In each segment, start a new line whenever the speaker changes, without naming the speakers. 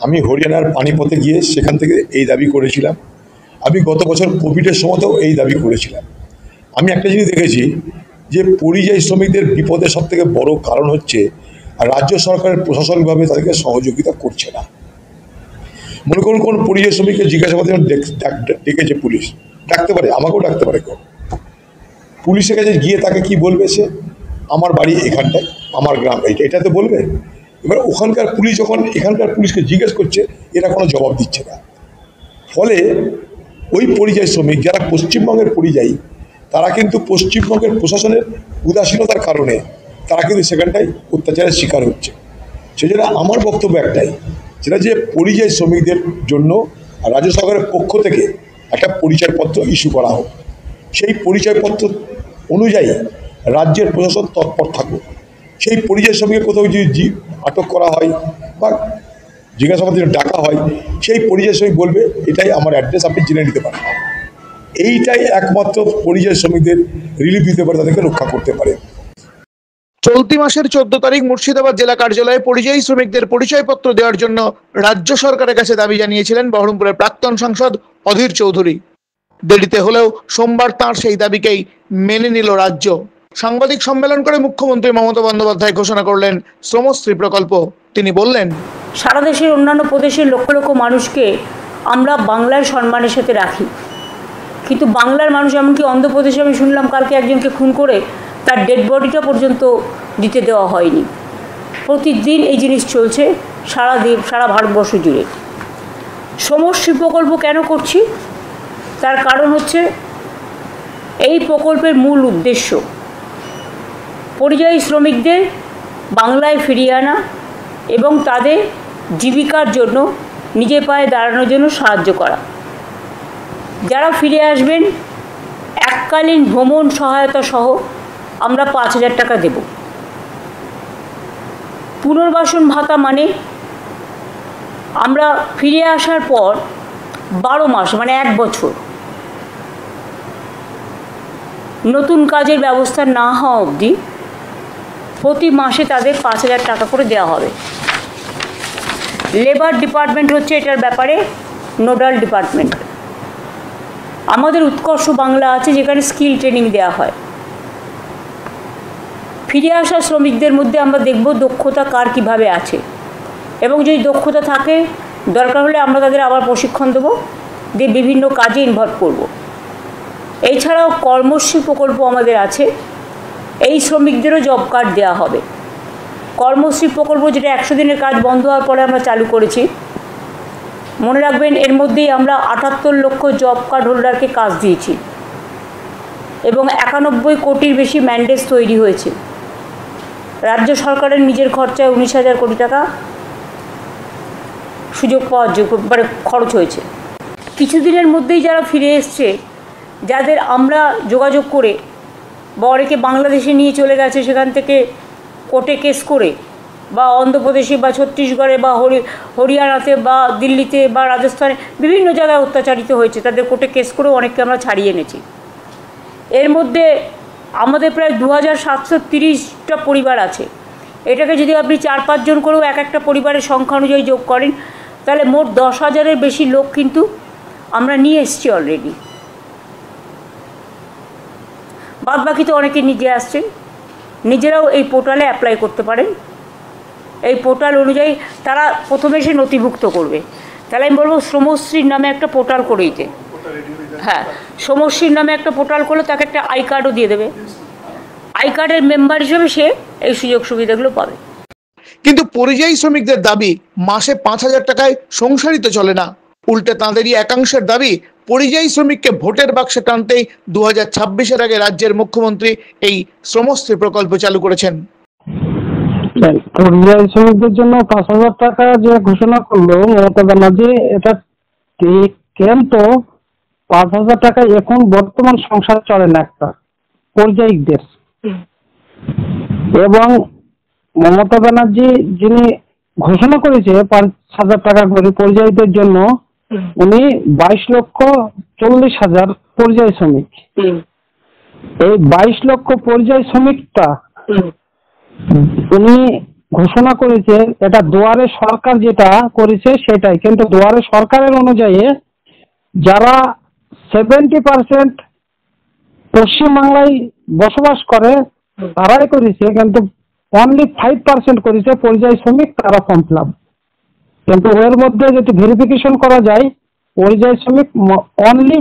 আমি হরিয়ানার পানিপথে গিয়ে সেখান থেকে এই দাবি করেছিলাম। আমি গত বছর কোভিডের সময়তেও এই দাবি করেছিলাম। আমি একটা জিনিস দেখেছি যে পরিযায়ী শ্রমিকদের বিপদের সবথেকে বড় কারণ হচ্ছে রাজ্য সরকারের প্রশাসনিকভাবে তাদেরকে সহযোগিতা করছে না। মনে করুন কোন পরিযায়ী শ্রমিককে জিজ্ঞাসাবাদের ডেকেছে পুলিশ, ডাকতে পারে, আমাকেও ডাকতে পারে কেউ। পুলিশের কাছে গিয়ে তাকে কি বলবে? সে আমার বাড়ি এখানটায়, আমার গ্রাম এটাতে বলবে। এবার ওখানকার পুলিশ যখন এখানকার পুলিশকে জিজ্ঞেস করছে, এরা কোনো জবাব দিচ্ছে না। ফলে ওই পরিযায়ী শ্রমিক যারা পশ্চিমবঙ্গের পরিযায়ী, তারা কিন্তু পশ্চিমবঙ্গের প্রশাসনের উদাসীনতার কারণে তারা কিন্তু সেখানটায় অত্যাচারের শিকার হচ্ছে। সেজন্য আমার বক্তব্য একটাই, সেটা যে পরিযায়ী শ্রমিকদের জন্য রাজ্য সরকারের পক্ষ থেকে একটা পরিচয়পত্র ইস্যু করা হোক। সেই পরিচয়পত্র অনুযায়ী রাজ্যের প্রশাসন তৎপর থাকুক। সেই পরিযায়ী শ্রমিকের কোথাও যদি আটক করা হয় বা জিজ্ঞাসাবাদের ডাকা হয়, সেই পরিযায়ী শ্রমিক বলবে এটাই আমার অ্যাড্রেস, আপনি জেনে নিতে পারেন। এইটাই একমাত্র পরিযায়ী শ্রমিকদের রিলিফ দিতে পারে, তাদেরকে রক্ষা করতে পারে।
চলতি মাসের 14 তারিখ মুর্শিদাবাদ জেলা কার্যালয়ে পরিযায়ী শ্রমিকদের পরিচয়পত্র দেওয়ার জন্য রাজ্য সরকারের কাছে দাবি জানিয়েছিলেন বহরমপুরের প্রাক্তন সাংসদ অধীর চৌধুরী। দেরিতে হলেও সোমবার তাঁর সেই দাবিকেই মেনে নিল রাজ্য। সাংবাদিক সম্মেলন করে মুখ্যমন্ত্রী মমতা বন্দ্যোপাধ্যায় ঘোষণা করলেন শ্রমশ্রী প্রকল্প। তিনি বললেন,
সারা দেশের অন্যান্য প্রদেশের লক্ষ লক্ষ মানুষকে আমরা বাংলার সম্মানের সাথে রাখি, কিন্তু বাংলার মানুষ, এমনকি অন্ধ্রপ্রদেশে আমি শুনলাম কালকে একজনকে খুন করে তার ডেড বডিটা পর্যন্ত দিতে দেওয়া হয়নি। প্রতিদিন এই জিনিস চলছে সারা ভারতবর্ষ জুড়ে। শ্রমশ্রী প্রকল্প কেন করছি? তার কারণ হচ্ছে এই প্রকল্পের মূল উদ্দেশ্য পরিযায়ী শ্রমিকদের বাংলায় ফিরিয়ে আনা এবং তাদের জীবিকার জন্য, নিজের পায়ে দাঁড়ানোর জন্য সাহায্য করা। যারা ফিরে আসবেন এককালীন ভ্রমণ সহায়তা সহ আমরা 5,000 টাকা দেব। পুনর্বাসন ভাতা মানে আমরা ফিরে আসার পর 12 মাস মানে 1 বছর নতুন কাজের ব্যবস্থা না হওয়া অবধি প্রতি মাসে তাদের 5,000 টাকা করে দেওয়া হবে। লেবার ডিপার্টমেন্ট হচ্ছে এটার ব্যাপারে নোডাল ডিপার্টমেন্ট। আমাদের উৎকর্ষ বাংলা আছে যেখানে স্কিল ট্রেনিং দেওয়া হয়। ফিরে আসা শ্রমিকদের মধ্যে আমরা দেখব দক্ষতা কার কীভাবে আছে, এবং যদি দক্ষতা থাকে দরকার হলে আমরা তাদের আবার প্রশিক্ষণ দেবো, দিয়ে বিভিন্ন কাজে ইনভলভ করব। এছাড়াও কর্মশ্রী প্রকল্প আমাদের আছে, এই শ্রমিকদেরও জব কার্ড দেওয়া হবে। কর্মশ্রী প্রকল্প যেটা 100 দিনের কাজ বন্ধ হওয়ার পরে আমরা চালু করেছি, মনে রাখবেন এর মধ্যেই আমরা 78 লক্ষ জব কার্ড হোল্ডারকে কাজ দিয়েছি এবং 91 কোটির বেশি ম্যান্ডেট তৈরি হয়েছে। রাজ্য সরকারের নিজের খরচায় 19,000 কোটি টাকা সুযোগ পাওয়ার মানে খরচ হয়েছে। কিছুদিনের মধ্যেই যারা ফিরে এসছে, যাদের আমরা যোগাযোগ করে বা অনেকে বাংলাদেশে নিয়ে চলে গেছে, সেখান থেকে কোর্টে কেস করে বা অন্ধ্রপ্রদেশে বা ছত্তিশগড়ে বা হরিয়ানাতে বা দিল্লিতে বা রাজস্থানে বিভিন্ন জায়গায় অত্যাচারিত হয়েছে, তাদের কোর্টে কেস করেও অনেককে আমরা ছাড়িয়ে এনেছি। এর মধ্যে আমাদের প্রায় 2,730টা পরিবার আছে। এটাকে যদি আপনি 4-5 জন করেও একটা পরিবারের সংখ্যা অনুযায়ী যোগ করেন, তাহলে মোট 10,000-এর বেশি লোক কিন্তু আমরা নিয়ে এসেছি অলরেডি। বাদ বাকি তো অনেকে নিজে আসছেন, নিজেরাও এই পোর্টালে অ্যাপ্লাই করতে পারেন। এই পোর্টাল অনুযায়ী তারা প্রথমে এসে নথিভুক্ত করবে। তাহলে আমি বলবো শ্রমশ্রীর নামে একটা পোর্টাল করে দিতে। হ্যাঁ, শ্রমশ্রীর নামে একটা পোর্টাল করলে তাকে একটা আই কার্ডও দিয়ে দেবে। আই কার্ডের মেম্বার হিসেবে সে এই সুযোগ সুবিধাগুলো পাবে।
কিন্তু পরিযায়ী শ্রমিকদের দাবি মাসে 5,000 টাকায় সংসারিত চলে না। উল্টে তাঁদেরই একাংশের দাবি পরিযায়ী শ্রমিককে ভোটের বাক্সে টানতেই 2026-এর আগে রাজ্যের মুখ্যমন্ত্রী এই শ্রমশ্রী প্রকল্প চালু করেছেন।
পরিযায়ী শ্রমিকদের জন্য 5,000 টাকা যে ঘোষণা করলো মমতা ব্যানার্জি, এটা ঠিক, কিন্তু 5,000 টাকা এখন বর্তমান সংসার চলে না একটা পরিযায়ীদের। এবং মমতা ব্যানার্জি যিনি ঘোষণা করেছে 5,000 টাকা করে পরিযায়ীদের জন্য, উনি 22,40,000 পরিযায়ী শ্রমিক। এই 22 লক্ষ পরিযায়ী শ্রমিকটা উনি ঘোষণা করেছে, এটা দুয়ারে সরকার যেটা করেছে সেটাই, কিন্তু দুয়ারে সরকারের অনুযায়ী যারা 70% পশ্চিমবাংলায় বসবাস করে তারাই করেছে, কিন্তু অনলি 5% করেছে পরিযায়ী শ্রমিক, তারা ফর্ম ফিল আপ। কিন্তু এর মধ্যে যদি ভেরিফিকেশন করা যায় পরিযায়ী শ্রমিক অনলি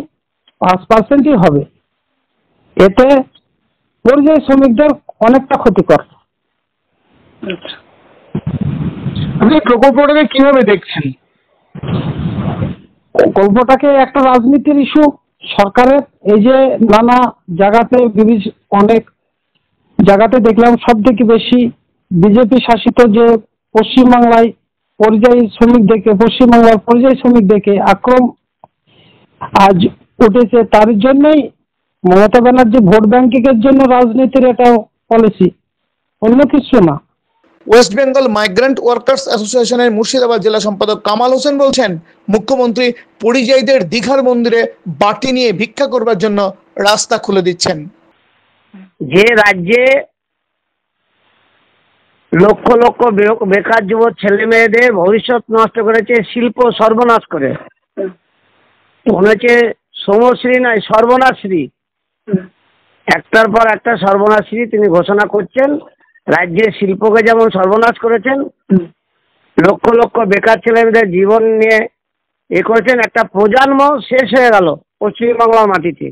5%ই হবে। এতে পরিযায়ী শ্রমিকদের অনেকটা ক্ষতিকর।
আপনি প্রকল্পটাকে কিভাবে দেখছেন?
প্রকল্পটাকে একটা রাজনীতির ইস্যু সরকারের। এই যে নানা জায়গাতে অনেক জায়গাতে দেখলাম সব থেকে বেশি বিজেপি শাসিত যে পশ্চিমবাংলায় পশ্চিমবাংলার পরিযায়ী শ্রমিক দেখে আক্রমণ আজ উঠেছে। তার জন্যই মমতা ব্যানার্জি ভোট ব্যাংকিং এর জন্য রাজনীতির এটা পলিসি, অন্য কিছু না।
ওয়েস্ট বেঙ্গল মাইগ্রেন্ট ওয়ার্কার্স অ্যাসোসিয়েশনের মুর্শিদাবাদ জেলা সম্পাদক কামাল হোসেন বলছেন, মুখ্যমন্ত্রী পরিযায়ীদের দীঘার মন্দিরে বাটি নিয়ে ভিক্ষা করবার জন্য রাস্তা খুলে দিচ্ছেন।
যে রাজ্যে লক্ষ লক্ষ বেকার যুবক ছেলে মেয়েদের ভবিষ্যৎ নষ্ট করেছে, শিল্প সর্বনাশ করে, মনে হচ্ছে সমশ্রী নয় সর্বনাশ্রী, একটার পর একটা সর্বনাশ্রী তিনি ঘোষণা করছেন। রাজ্যের শিল্পকে যেমন সর্বনাশ করেছেন, লক্ষ লক্ষ বেকার ছেলে মেয়েদের জীবন নিয়ে করেছেন। একটা প্রজন্ম শেষ হয়ে গেল পশ্চিমবাংলার মাটিতে,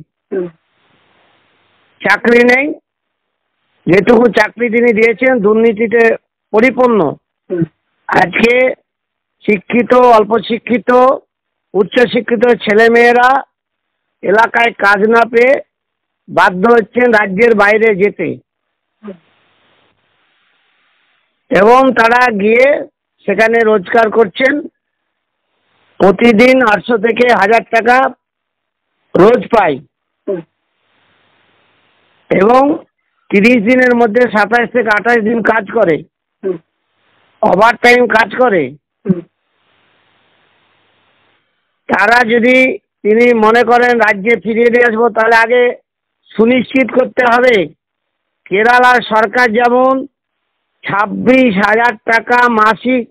চাকরি নেই, যেটুকু চাকরি তিনি দিয়েছেন দুর্নীতিতে পরিপূর্ণ। আজকে শিক্ষিত, অল্প শিক্ষিত, উচ্চশিক্ষিত ছেলে মেয়েরা এলাকায় কাজ না পেয়ে বাধ্য হচ্ছেন রাজ্যের বাইরে যেতে, এবং তারা গিয়ে সেখানে রোজগার করছেন। প্রতিদিন 800 থেকে 1000 টাকা রোজ পায়, এবং 30 দিনের মধ্যে 27 থেকে 28 দিন কাজ করে, ওভার টাইম কাজ করে। তারা যদি তিনি মনে করেন রাজ্যে ফিরিয়ে দিয়ে আসবো, তাহলে আগে সুনিশ্চিত করতে হবে কেরালার সরকার যেমন 26,000 টাকা মাসিক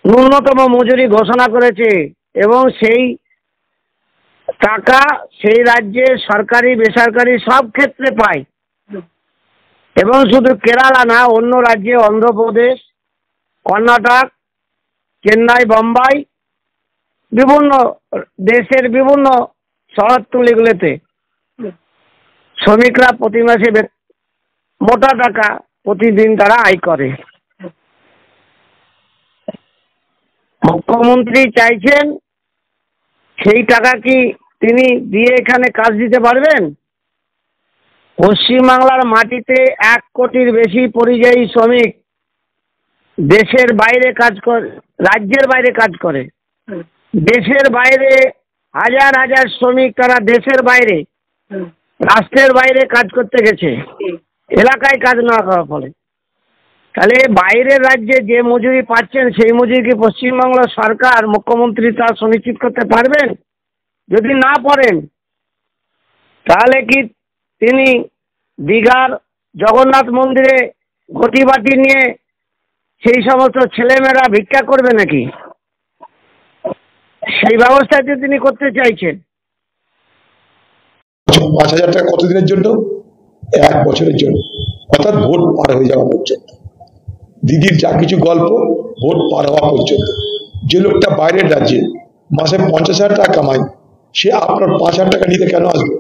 ন্যূনতম মজুরি ঘোষণা করেছে, এবং সেই টাকা সেই রাজ্যে সরকারি বেসরকারি সব ক্ষেত্রে পায়। এবং শুধু কেরালা না, অন্য রাজ্যে অন্ধ্রপ্রদেশ, কর্ণাটক, চেন্নাই, বোম্বাই, বিভিন্ন দেশের বিভিন্ন শহরতলিগুলোতে শ্রমিকরা প্রতি মাসে মোটা টাকা প্রতিদিন তারা আয় করে। মুখ্যমন্ত্রী চাইছেন সেই টাকা কি তিনি দিয়ে এখানে কাজ দিতে পারবেন? পশ্চিমবাংলার মাটিতে 1 কোটির বেশি পরিযায়ী শ্রমিক দেশের বাইরে কাজ করে, রাজ্যের বাইরে কাজ করে। দেশের বাইরে হাজার হাজার শ্রমিক তারা দেশের বাইরে, রাষ্ট্রের বাইরে কাজ করতে গেছে, এলাকায় কাজ না করার ফলে। তাহলে বাইরের রাজ্যে যে মজুরি পাচ্ছেন সেই মজুরি কি পশ্চিমবাংলা সরকার, মুখ্যমন্ত্রী তা সুনিশ্চিত করতে পারবেন? যদি না পারেন তাহলে কি তিনি দীঘার জগন্নাথ মন্দিরে ঘটি বাটি নিয়ে সেই সমস্ত ছেলেমেয়েরা ভিক্ষা করবে নাকি? সেই ব্যবস্থাটি তিনি করতে চাইছেন।
5,000 টাকা কতদিনের জন্য? 1 বছরের জন্য, অর্থাৎ ভোট পার হয়ে যাওয়া পর্যন্ত। দিদির যা কিছু গল্প ভোট পার হওয়া পর্যন্ত। যে লোকটা বাইরের রাজ্যে মাসে 50,000 টাকা কামায়, সে আপনার 5,000 টাকা নিতে কেন আসবে?